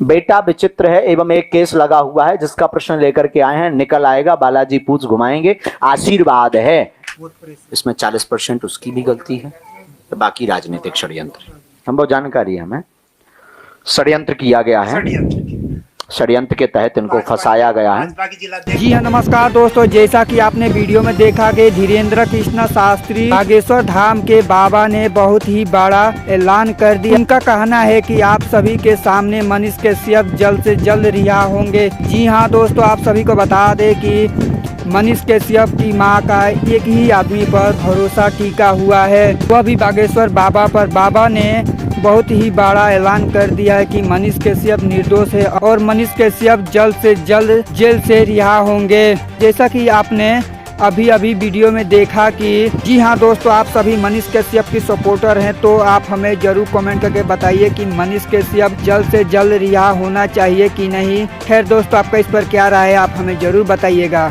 बेटा विचित्र है एवं एक केस लगा हुआ है जिसका प्रश्न लेकर के आए हैं, निकल आएगा, बालाजी पूछ घुमाएंगे, आशीर्वाद है। इसमें 40% उसकी भी गलती है, तो बाकी राजनीतिक षड्यंत्र। हम वो जानकारी हमें षड्यंत्र किया गया है, षड्यंत्र के तहत इनको फंसाया गया है। जी हाँ, नमस्कार दोस्तों, जैसा कि आपने वीडियो में देखा कि धीरेन्द्र कृष्ण शास्त्री बागेश्वर धाम के बाबा ने बहुत ही बड़ा ऐलान कर दिया। उनका कहना है कि आप सभी के सामने मनीष कश्यप जल्द से जल्द रिहा होंगे। जी हाँ दोस्तों, आप सभी को बता दें कि मनीष कश्यप की मां का एक ही आदमी पर भरोसा टिका हुआ है, वह भी बागेश्वर बाबा पर। बाबा ने बहुत ही बड़ा ऐलान कर दिया है कि मनीष कश्यप निर्दोष है और मनीष कश्यप जल्द से जल्द जेल से रिहा होंगे। जैसा कि आपने अभी वीडियो में देखा कि जी हाँ दोस्तों, आप सभी मनीष कश्यप की सपोर्टर हैं, तो आप हमें जरूर कमेंट करके बताइए कि मनीष कश्यप जल्द से जल्द रिहा होना चाहिए कि नहीं। खैर दोस्तों, आपका इस पर क्या राय है, आप हमें जरूर बताइएगा।